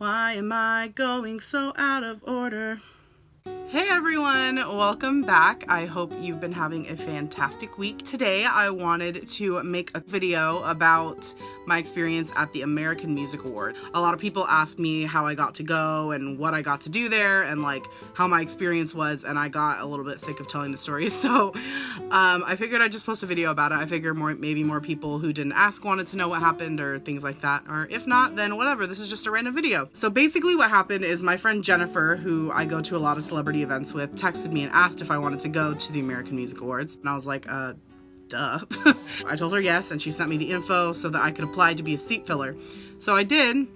Why am I going so out of order? Hey everyone, welcome back. I hope you've been having a fantastic week. Today I wanted to make a video about my experience at the American Music Award. A lot of people asked me how I got to go and what I got to do there and like how my experience was, and I got a little bit sick of telling the story, so I figured I'd just post a video about it. I figured maybe more people who didn't ask wanted to know what happened or things like that, or if not, then whatever, this is just a random video. So basically what happened is my friend Jennifer, who I go to a lot of celebrity events with, texted me and asked if I wanted to go to the American Music Awards, and I was like, duh. I told her yes, and she sent me the info so that I could apply to be a seat filler. So I did.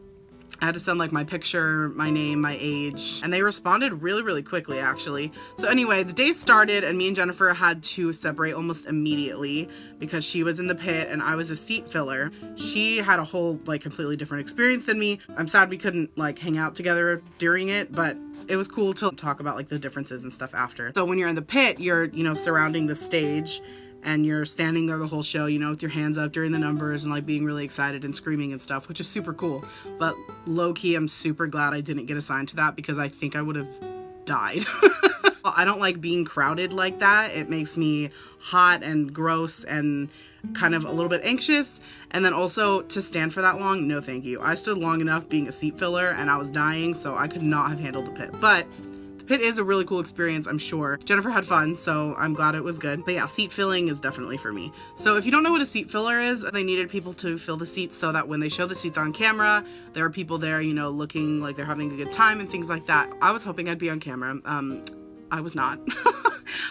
I had to send like my picture, my name, my age, and they responded really quickly actually. So anyway, the day started and me and Jennifer had to separate almost immediately because she was in the pit and I was a seat filler. She had a whole like completely different experience than me. I'm sad we couldn't like hang out together during it, but it was cool to talk about like the differences and stuff after. So when you're in the pit, you're, you know, surrounding the stage and you're standing there the whole show, you know, with your hands up during the numbers and like being really excited and screaming and stuff, which is super cool. But low-key, I'm super glad I didn't get assigned to that because I think I would have died. I don't like being crowded like that. It makes me hot and gross and kind of a little bit anxious. And then also to stand for that long, no thank you. I stood long enough being a seat filler and I was dying, so I could not have handled the pit. But it is a really cool experience, I'm sure. Jennifer had fun, so I'm glad it was good. But yeah, seat filling is definitely for me. So if you don't know what a seat filler is, they needed people to fill the seats so that when they show the seats on camera, there are people there, you know, looking like they're having a good time and things like that. I was hoping I'd be on camera. I was not,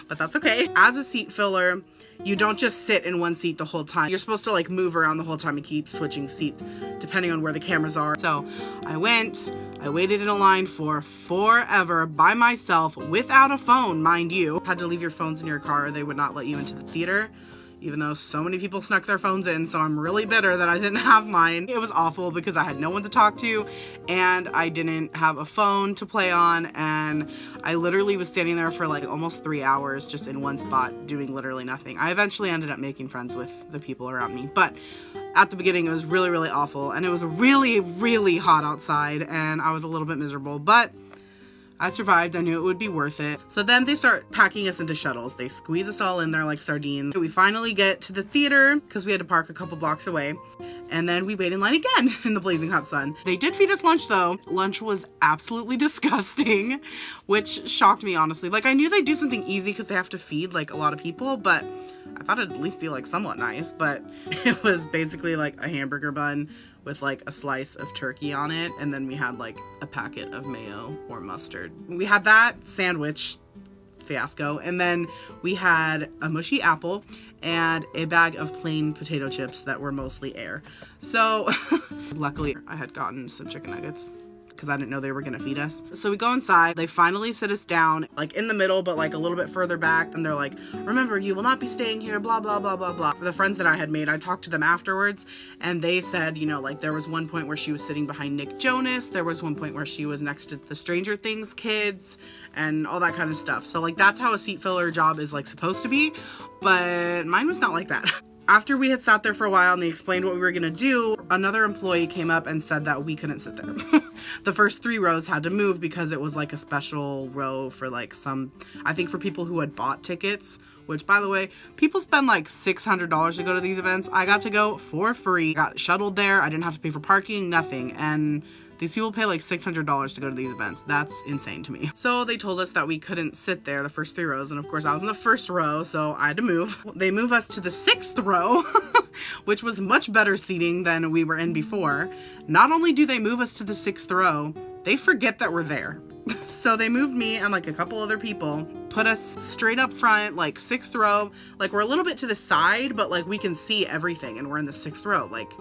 but that's okay. As a seat filler, you don't just sit in one seat the whole time. You're supposed to like move around the whole time and keep switching seats depending on where the cameras are. So I waited in a line for forever by myself without a phone, mind you. Had to leave your phones in your car or they would not let you into the theater, even though so many people snuck their phones in, so I'm really bitter that I didn't have mine. It was awful because I had no one to talk to and I didn't have a phone to play on, and I literally was standing there for like almost 3 hours just in one spot doing literally nothing. I eventually ended up making friends with the people around me, but at the beginning it was really awful, and it was really hot outside and I was a little bit miserable, but I survived. I knew it would be worth it. So then they start packing us into shuttles. They squeeze us all in there like sardines. We finally get to the theater because we had to park a couple blocks away. And then we wait in line again in the blazing hot sun. They did feed us lunch though. Lunch was absolutely disgusting, which shocked me honestly. Like I knew they'd do something easy because they have to feed like a lot of people, but I thought it'd at least be like somewhat nice. But it was basically like a hamburger bun with like a slice of turkey on it, and then we had like a packet of mayo or mustard. We had that sandwich fiasco, and then we had a mushy apple and a bag of plain potato chips that were mostly air. So luckily I had gotten some chicken nuggets because I didn't know they were gonna feed us. So we go inside, they finally sit us down like in the middle but like a little bit further back, and they're like, remember, you will not be staying here, blah blah blah blah blah. For the friends that I had made, I talked to them afterwards and they said, you know, like there was one point where she was sitting behind Nick Jonas, there was one point where she was next to the Stranger Things kids and all that kind of stuff. So like that's how a seat filler job is like supposed to be, but mine was not like that. After we had sat there for a while and they explained what we were gonna do, another employee came up and said that we couldn't sit there. The first 3 rows had to move because it was like a special row for like some, I think for people who had bought tickets, which by the way, people spend like $600 to go to these events. I got to go for free, got shuttled there, I didn't have to pay for parking, nothing, and these people pay like $600 to go to these events. That's insane to me. So they told us that we couldn't sit there the first 3 rows, and of course I was in the first row, so I had to move. They move us to the 6th row, which was much better seating than we were in before. Not only do they move us to the 6th row, they forget that we're there. So they moved me and like a couple other people, put us straight up front, like 6th row. Like we're a little bit to the side, but like we can see everything and we're in the 6th row. Like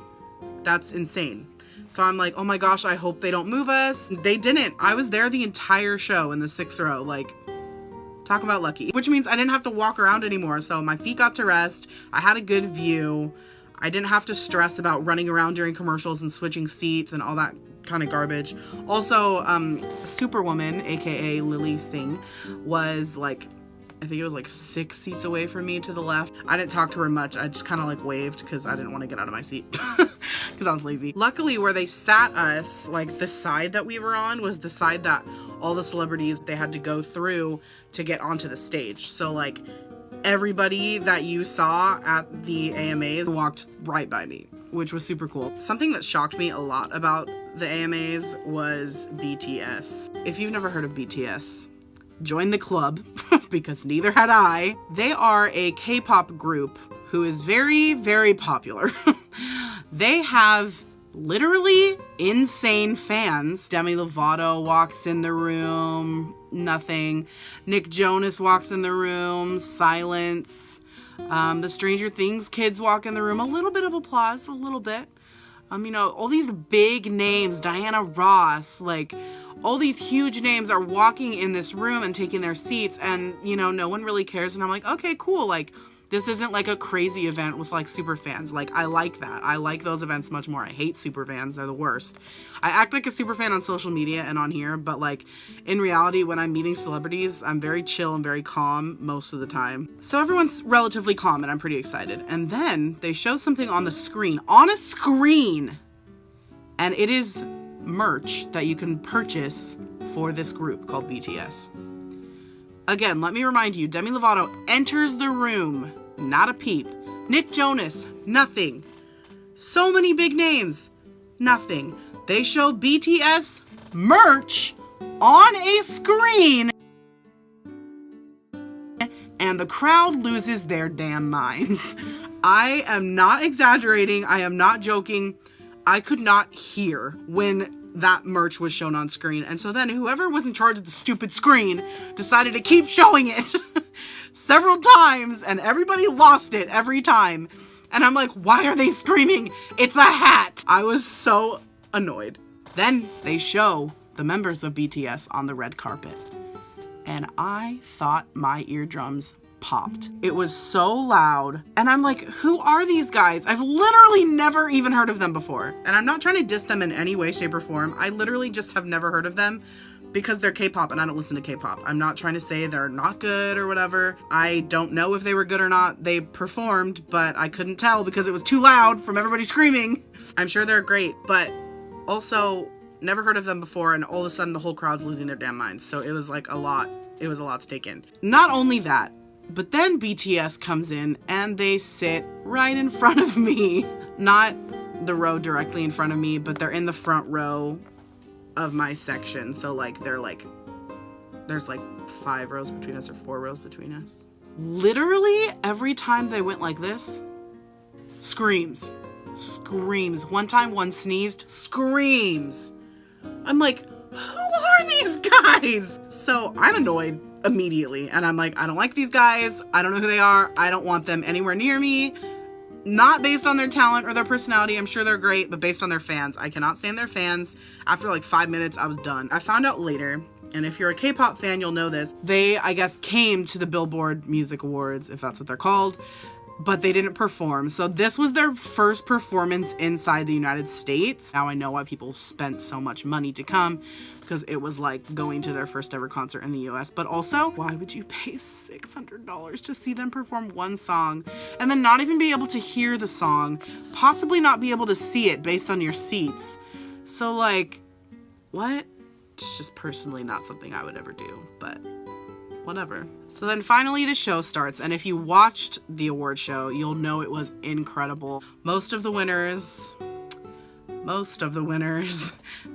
that's insane. So I'm like, oh my gosh, I hope they don't move us. They didn't. I was there the entire show in the 6th row. Like, talk about lucky. Which means I didn't have to walk around anymore. So my feet got to rest. I had a good view. I didn't have to stress about running around during commercials and switching seats and all that kind of garbage. Also, Superwoman, aka Lily Singh, was like, I think it was like 6 seats away from me to the left. I didn't talk to her much. I just kind of like waved because I didn't want to get out of my seat. because I was lazy. Luckily, where they sat us, like the side that we were on was the side that all the celebrities, they had to go through to get onto the stage. So like everybody that you saw at the AMAs walked right by me, which was super cool. Something that shocked me a lot about the AMAs was BTS. If you've never heard of BTS, join the club because neither had I. They are a K-pop group who is very, very popular. They have literally insane fans. Demi Lovato walks in the room, nothing. Nick Jonas walks in the room, silence. The Stranger Things kids walk in the room, a little bit of applause, a little bit. You know, all these big names, Diana Ross, like all these huge names are walking in this room and taking their seats, and you know, no one really cares. And I'm like, okay, cool. Like, this isn't like a crazy event with like super fans. Like, I like that. I like those events much more. I hate super fans. They're the worst. I act like a super fan on social media and on here, but like in reality, when I'm meeting celebrities, I'm very chill and very calm most of the time. So everyone's relatively calm and I'm pretty excited. And then they show something on the screen, and it is merch that you can purchase for this group called BTS. Again, let me remind you, Demi Lovato enters the room, not a peep. Nick Jonas, nothing. So many big names, nothing. They show BTS merch on a screen, and the crowd loses their damn minds. I am not exaggerating. I am not joking. I could not hear when that merch was shown on screen. And so then whoever was in charge of the stupid screen decided to keep showing it several times, and everybody lost it every time. And I'm like, why are they screaming? It's a hat. I was so annoyed. Then they show the members of BTS on the red carpet, and I thought my eardrums popped. It was so loud, and I'm like, who are these guys? I've literally never even heard of them before. And I'm not trying to diss them in any way, shape, or form. I literally just have never heard of them because they're K-pop and I don't listen to K-pop. I'm not trying to say they're not good or whatever. I don't know if they were good or not. They performed, but I couldn't tell because it was too loud from everybody screaming. I'm sure they're great, but also never heard of them before, and all of a sudden the whole crowd's losing their damn minds. So it was like a lot. It was a lot to take in. Not only that, but then BTS comes in and they sit right in front of me. Not the row directly in front of me, but they're in the front row of my section. So like there's like 5 rows between us or 4 rows between us. Literally every time they went like this, screams. One time one sneezed, screams. I'm like, who are these guys? So I'm annoyed immediately, and I'm like, I don't like these guys. I don't know who they are. I don't want them anywhere near me. Not based on their talent or their personality. I'm sure they're great, but based on their fans. I cannot stand their fans. After like 5 minutes, I was done. I found out later, and if you're a K-pop fan, you'll know this. They, I guess, came to the Billboard Music Awards, if that's what they're called, but they didn't perform. So this was their first performance inside the United States. Now I know why people spent so much money to come, because it was like going to their first ever concert in the US. But also, why would you pay $600 to see them perform one song and then not even be able to hear the song, possibly not be able to see it based on your seats? So like, what? It's just personally not something I would ever do, but whatever. So then finally the show starts, and if you watched the award show, you'll know it was incredible. Most of the winners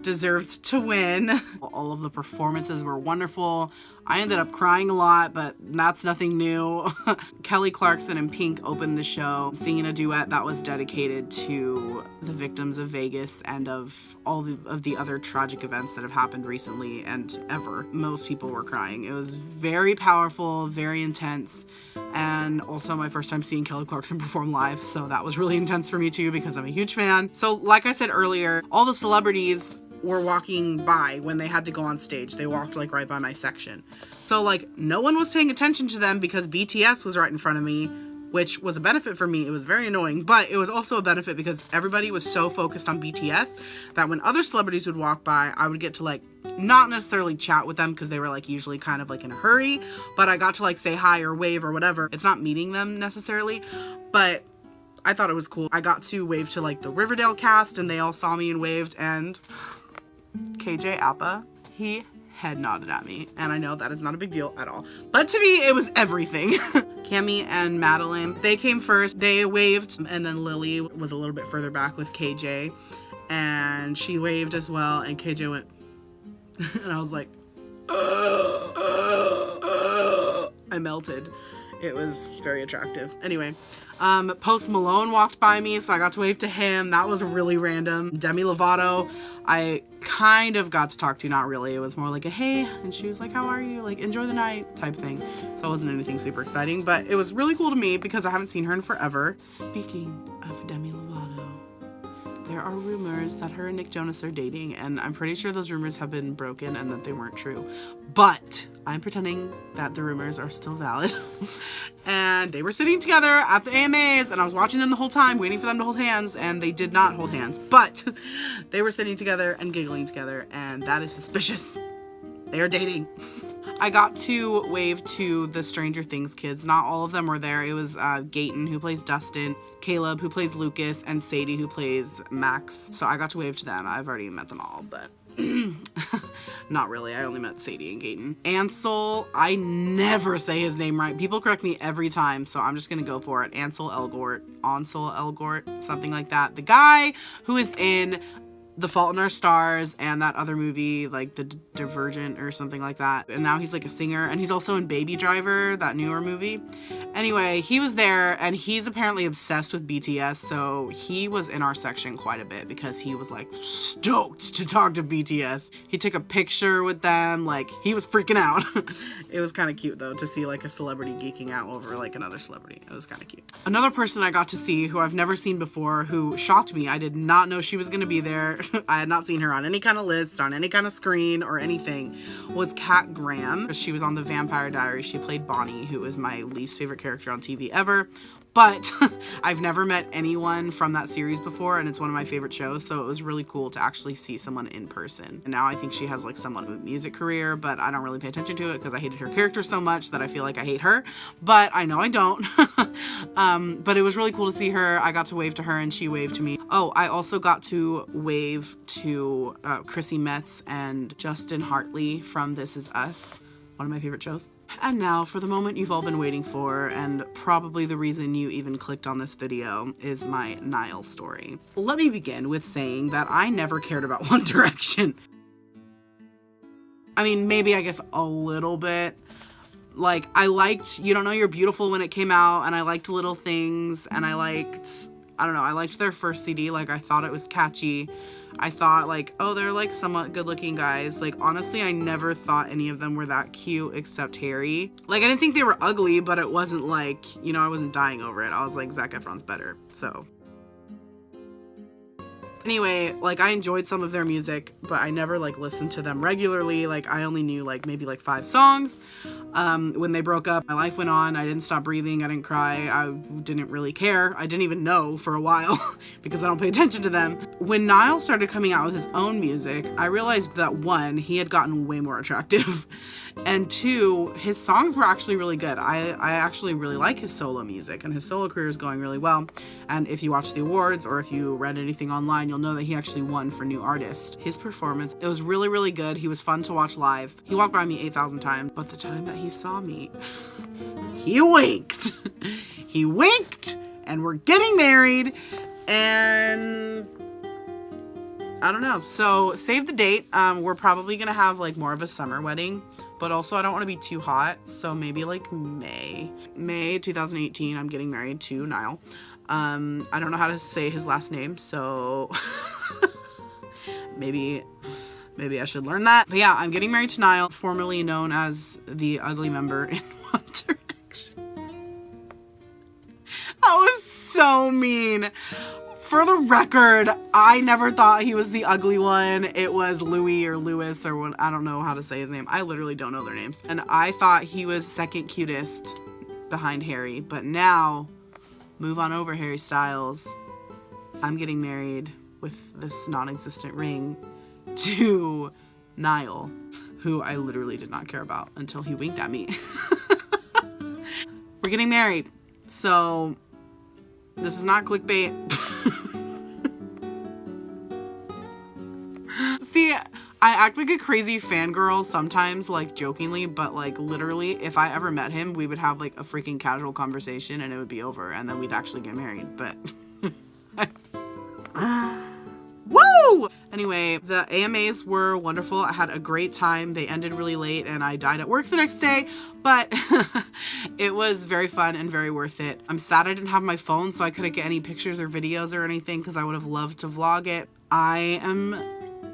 deserved to win. All of the performances were wonderful. I ended up crying a lot, but that's nothing new. Kelly Clarkson and Pink opened the show, singing a duet that was dedicated to the victims of Vegas and of all of the other tragic events that have happened recently and ever. Most people were crying. It was very powerful, very intense, and also my first time seeing Kelly Clarkson perform live, so that was really intense for me too because I'm a huge fan. So like I said earlier, all the celebrities were walking by when they had to go on stage. They walked like right by my section. So like no one was paying attention to them because BTS was right in front of me, which was a benefit for me. It was very annoying, but it was also a benefit because everybody was so focused on BTS that when other celebrities would walk by, I would get to like not necessarily chat with them because they were like usually kind of like in a hurry, but I got to like say hi or wave or whatever. It's not meeting them necessarily, but I thought it was cool. I got to wave to like the Riverdale cast and they all saw me and waved, and KJ Appa, he head nodded at me, and I know that is not a big deal at all, but to me it was everything. Cami and Madeline, they came first, they waved, and then Lily was a little bit further back with KJ, and she waved as well, and KJ went and I was like I melted. It was very attractive. Anyway, Post Malone walked by me, so I got to wave to him. That was really random. Demi Lovato, I kind of got to talk to, not really. It was more like a hey, and she was like, how are you? Like, enjoy the night type thing. So it wasn't anything super exciting, but it was really cool to me because I haven't seen her in forever. Speaking of Demi Lovato, there are rumors that her and Nick Jonas are dating, and I'm pretty sure those rumors have been broken and that they weren't true. But I'm pretending that the rumors are still valid. And they were sitting together at the AMAs, and I was watching them the whole time, waiting for them to hold hands, and they did not hold hands. But they were sitting together and giggling together, and that is suspicious. They are dating. I got to wave to the Stranger Things kids. Not all of them were there. It was Gayton, who plays Dustin, Caleb, who plays Lucas, and Sadie, who plays Max. So I got to wave to them. I've already met them all, but not really. I only met Sadie and Gayton. Ansel, I never say his name right. People correct me every time, so I'm just gonna go for it. Ansel Elgort, something like that. The guy who is in The Fault in Our Stars and that other movie, like The Divergent or something like that. And now he's like a singer, and he's also in Baby Driver, that newer movie. Anyway, he was there, and he's apparently obsessed with BTS, so he was in our section quite a bit because he was like stoked to talk to BTS. He took a picture with them, like he was freaking out. It was kind of cute though to see like a celebrity geeking out over like another celebrity. It was kind of cute. Another person I got to see who I've never seen before, who shocked me. I did not know she was gonna be there. I had not seen her on any kind of list, on any kind of screen or anything, was Kat Graham. She was on The Vampire Diaries. She played Bonnie, who is my least favorite character on TV ever. But I've never met anyone from that series before, and it's one of my favorite shows, so it was really cool to actually see someone in person. And now I think she has like somewhat of a music career, but I don't really pay attention to it because I hated her character so much that I feel like I hate her, but I know I don't. But it was really cool to see her. I got to wave to her and she waved to me. Oh, I also got to wave to Chrissy Metz and Justin Hartley from This Is Us, one of my favorite shows. And now for the moment you've all been waiting for, and probably the reason you even clicked on this video, is my Niall story. Let me begin with saying that I never cared about One Direction. I mean, maybe I guess a little bit. Like, I liked You Don't Know You're Beautiful when it came out, and I liked Little Things, and I liked their first CD. Like, I thought it was catchy. I thought like, oh, they're like somewhat good looking guys. Like, honestly, I never thought any of them were that cute except Harry. Like, I didn't think they were ugly, but it wasn't like, you know, I wasn't dying over it. I was like, Zac Efron's better, so. Anyway, like, I enjoyed some of their music, but I never like listened to them regularly. Like, I only knew like maybe like 5 songs. When they broke up, my life went on. I didn't stop breathing. I didn't cry. I didn't really care. I didn't even know for a while because I don't pay attention to them. When Niall started coming out with his own music, I realized that 1, he had gotten way more attractive, and 2, his songs were actually really good. I actually really like his solo music, and his solo career is going really well. And if you watch the awards or if you read anything online, you'll know that he actually won for New Artist. His performance, it was really, really good. He was fun to watch live. He walked by me 8,000 times, but the time that he saw me, he winked. He winked, and we're getting married, and I don't know. So save the date. We're probably gonna have like more of a summer wedding, but also I don't want to be too hot, so maybe like May 2018. I'm getting married to Niall. I don't know how to say his last name, so maybe I should learn that. But yeah, I'm getting married to Niall, formerly known as the ugly member in One Direction. That was so mean. For the record, I never thought he was the ugly one. It was Louis or Louis or what, I don't know how to say his name. I literally don't know their names. And I thought he was second cutest behind Harry, but now, move on over, Harry Styles. I'm getting married with this non-existent ring to Niall, who I literally did not care about until he winked at me. We're getting married. So This is not clickbait. See, I act like a crazy fangirl sometimes, like jokingly, but like literally, if I ever met him, we would have like a freaking casual conversation and it would be over, and then we'd actually get married. But woo! Anyway, the AMAs were wonderful. I had a great time. They ended really late and I died at work the next day, but it was very fun and very worth it. I'm sad I didn't have my phone, so I couldn't get any pictures or videos or anything because I would have loved to vlog it. I am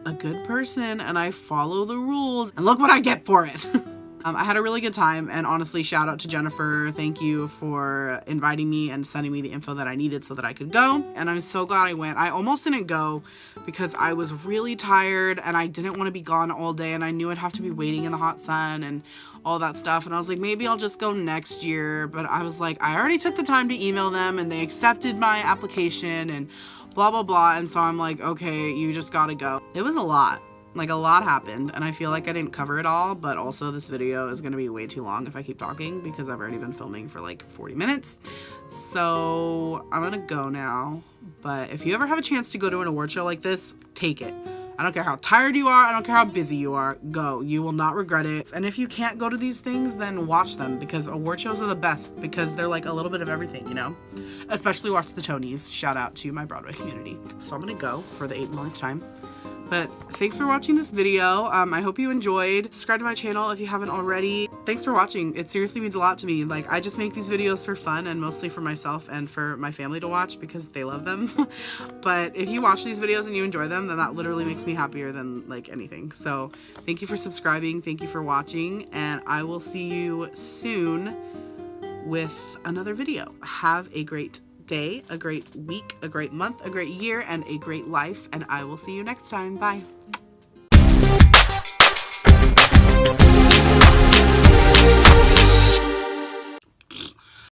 a good person and I follow the rules, and look what I get for it. I had a really good time, and honestly, shout out to Jennifer. Thank you for inviting me and sending me the info that I needed so that I could go. And I'm so glad I went. I almost didn't go because I was really tired and I didn't want to be gone all day, and I knew I'd have to be waiting in the hot sun and all that stuff. And I was like, maybe I'll just go next year. But I was like, I already took the time to email them and they accepted my application and blah, blah, blah. And so I'm like, okay, you just gotta go. It was a lot. Like, a lot happened, and I feel like I didn't cover it all, but also this video is going to be way too long if I keep talking because I've already been filming for like 40 minutes. So I'm gonna go now, but if you ever have a chance to go to an award show like this, take it. I don't care how tired you are, I don't care how busy you are, go. You will not regret it. And if you can't go to these things, then watch them, because award shows are the best because they're like a little bit of everything, you know? Especially watch the Tonys. Shout out to my Broadway community. So I'm gonna go for the 8th month time. But thanks for watching this video. I hope you enjoyed. Subscribe to my channel if you haven't already. Thanks for watching. It seriously means a lot to me. Like, I just make these videos for fun and mostly for myself and for my family to watch because they love them. But if you watch these videos and you enjoy them, then that literally makes me happier than like anything. So thank you for subscribing. Thank you for watching, and I will see you soon with another video. Have a great day, a great week, a great month, a great year, and a great life, and I will see you next time. Bye.